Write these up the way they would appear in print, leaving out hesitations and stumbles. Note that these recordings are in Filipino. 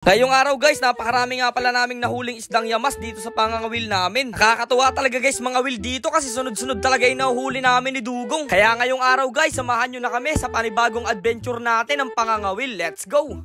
Ngayong araw guys, napakarami nga pala naming nahuling isdang yamas dito sa pangangawil namin. Nakakatuwa talaga guys mga will dito kasi sunod-sunod talaga yung nahuhuli namin ni Dugong. Kaya ngayong araw guys, samahan nyo na kami sa panibagong adventure natin ng pangangawil. Let's go!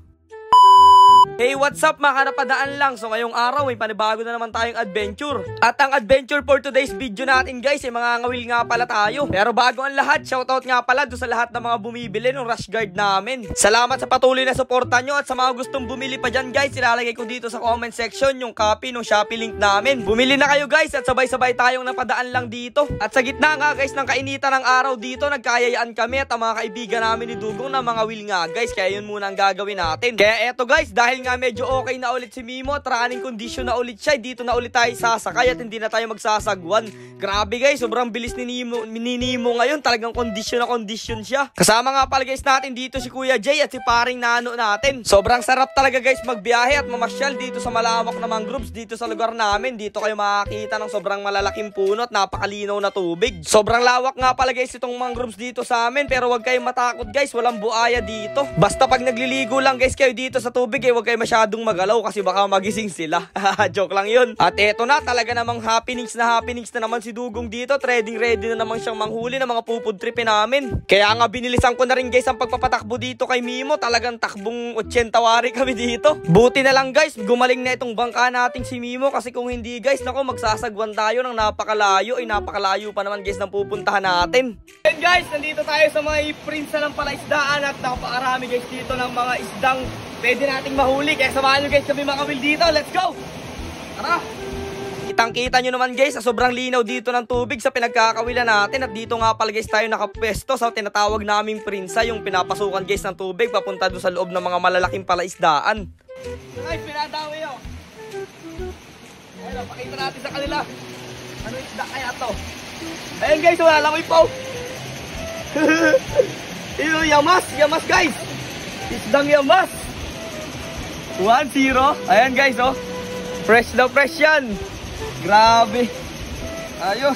Hey, what's up mga kanapadaan lang? So ngayong araw may panibago na naman tayong adventure. At ang adventure for today's video natin guys ay mga ngawil nga pala tayo. Pero bago ang lahat, shoutout nga pala doon sa lahat ng mga bumibili ng rush guard namin. Salamat sa patuloy na suporta nyo at sa mga gustong bumili pa dyan guys, ilalagay ko dito sa comment section yung copy ng Shopee link namin. Bumili na kayo guys at sabay-sabay tayong napadaan lang dito. At sa gitna nga guys ng kainitan ng araw dito, nagkayayaan kami at ang mga kaibigan namin ni Dugong na mga will nga guys. Kaya yun muna ang gagawin natin. Kaya eto guys, dahil nga medyo okay na ulit si Mimo at running condition na ulit siya, dito na ulit tayo sasakay at hindi na tayo magsasagwan. Grabe guys, sobrang bilis ni Nimo ngayon, talagang condition na condition siya. Kasama nga pala guys natin dito si Kuya Jay at si paring Nano natin. Sobrang sarap talaga guys magbiyahe at mamasyal dito sa malawak na mangroves dito sa lugar namin. Dito kayo makakita ng sobrang malalaking puno at napakalinaw na tubig. Sobrang lawak nga pala guys itong mangroves dito sa amin, pero wag kayong matakot guys, walang buaya dito. Basta pag nagliligo lang guys kayo dito sa tubig wag kayo masyadong magalaw kasi baka magising sila. Joke lang yun. At eto na, talaga namang happenings na naman si Dugong dito. Ready na naman siyang manghuli ng mga pupud tripin namin. Kaya nga binilisan ko na rin guys ang pagpapatakbo dito kay Mimo. Talagang takbong 80 wari kami dito. Buti na lang guys, gumaling na itong bangka nating si Mimo kasi kung hindi guys, nako magsasagwan tayo ng napakalayo. Napakalayo pa naman guys ng pupuntahan natin. And guys, nandito tayo sa mga iprinsa ng palaisdaan at napakarami guys dito ng mga isdang pwede nating mahuli. Kaya samahan nyo guys kami mga will dito. Let's go! Tara! Kitang-kita nyo naman guys, sobrang linaw dito ng tubig sa pinagkakawilan natin. At dito nga pala guys tayo nakapwesto sa tinatawag naming prinsa, yung pinapasukan guys ng tubig papunta doon sa loob ng mga malalaking palaisdaan. Guys, pinadawi yun. Ayun, pakita natin sa kanila. Ano isda kaya to? Ayun guys, wala lang po. Yung yamas guys. Isdang yamas. 1-0. Ayan guys, oh. Fresh na fresh yan. Grabe. Ayos.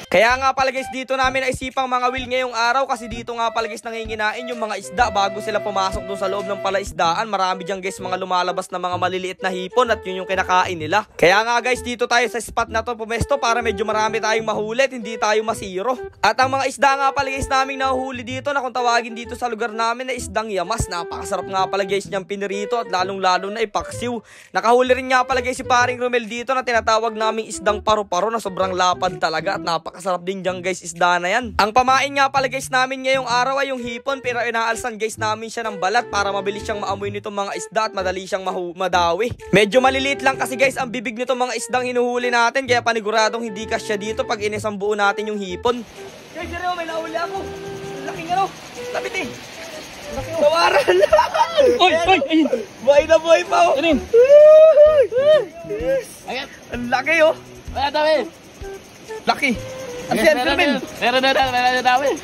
Kaya nga pala guys, dito namin naisipang mga will ngayong araw kasi dito nga pala guys nanginginain yung mga isda bago sila pumasok doon sa loob ng palaisdaan. Marami dyan guys mga lumalabas na mga maliliit na hipon at yun yung kinakain nila. Kaya nga guys, dito tayo sa spot na to pumesto para medyo marami tayong mahulit, hindi tayo masiro. At ang mga isda nga pala guys naming nahuhuli dito na kung tawagin dito sa lugar namin na isdang yamas. Napakasarap nga pala guys niyang pinirito at lalong-lalo na ipaksiw. Nakahuli rin nga pala guys si paring Romel dito na tinatawag naming isdang paru-paro na sobrang lapad talaga at napakasarap din dyan guys isda na yan. Ang pamain nga pala guys namin ngayong araw ay yung hipon, pero inaalsan guys namin siya ng balat para mabilis siyang maamoy nitong mga isda at madali siyang madawi. Medyo maliliit lang kasi guys ang bibig nitong mga isdang hinuhuli natin, kaya paniguradong hindi kasya dito pag inisang buo natin yung hipon. Guys, dito may nahuli ako. Laking ano, lapit eh. Tawaran. Oy, ayun. Buhay na buhay pa oh. Ayan. Ang laki oh. Ayan, dami. Laki.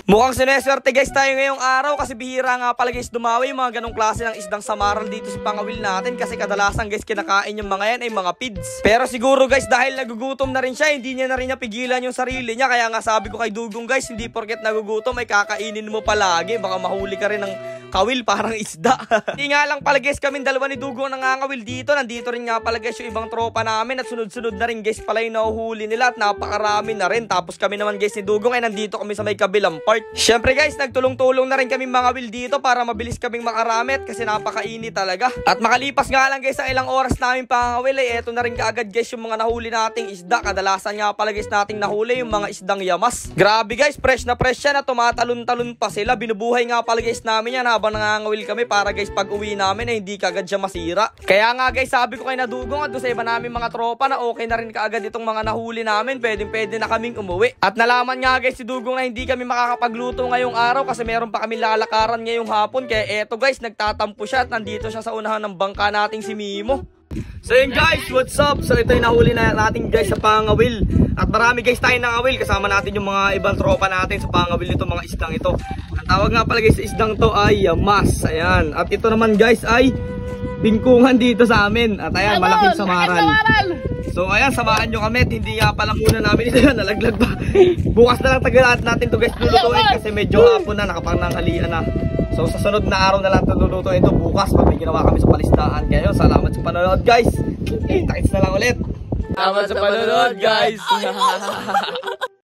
Mukhang sineswerte guys tayo ngayong araw kasi bihira nga pala guys dumawi yung mga ganong klase ng isdang samaral dito sa pangawil natin kasi kadalasan guys kinakain yung mga yan ay mga pids. Pero siguro guys dahil nagugutom na rin siya, hindi niya na rin pigilan yung sarili niya, kaya nga sabi ko kay Dugong guys, hindi porket nagugutom ay kakainin mo palagi, baka mahuli ka rin ng kawil parang isda. Hindi nga lang pala guys kaming dalawa ni Dugong nangangawil dito, nandito rin nga pala guys yung ibang tropa namin at sunod-sunod na rin guys pala yung nahuhuli nila at napakarami na rin. Tapos kami naman guys ni Dugong ay nandito kami sa may kabilang part. Syempre guys, nagtulong-tulong na rin kami mga will dito para mabilis kaming makaramit kasi napakainit talaga. At makalipas nga lang guys ang ilang oras namin pangawil ay eto na rin kaagad guys yung mga nahuli nating isda. Kadalasan nga pala guys nating nahuli yung mga isdang yamas. Grabe guys, fresh na fresh yan at tumatalon-talon pa sila. Binubuhay nga pala guys namin yan habang nangangawil kami para guys pag uwi namin ay hindi kaagad siya masira. Kaya nga guys, sabi ko kay na Dugong at doon sa iba namin mga tropa na okay na rin kaagad itong mga nahuli namin, pwede na kaming umuwi. At nalaman nga guys si Dugong na hindi kami makakapagluto ngayong araw kasi meron pa kami lalakaran ngayong hapon. Kaya eto guys, nagtatampo siya at nandito siya sa unahan ng bangka nating si Mimo. So yun guys, what's up? So ito yung nahuli na natin guys sa pangawil. At marami guys tayo nangawil, kasama natin yung mga ibang tropa natin sa pangawil nito mga isdang ito. Ang tawag nga pala guys sa isdang to ay yamas. Ayan. At ito naman guys ay bingkungan dito sa amin. At ayan, malaking samaral. So ayan, samahan nyo kami at hindi nga pala muna namin ito yan, nalaglag pa. Bukas na lang tagalahat natin to guys lulutuin kasi medyo hapon na, nakapananghalian na. So sa sunod na araw na lang luluto ito bukas pag may ginawa kami sa palistaan. Kaya yun, salamat sa panonood guys. Takits na lang ulit. Salamat sa panonood guys.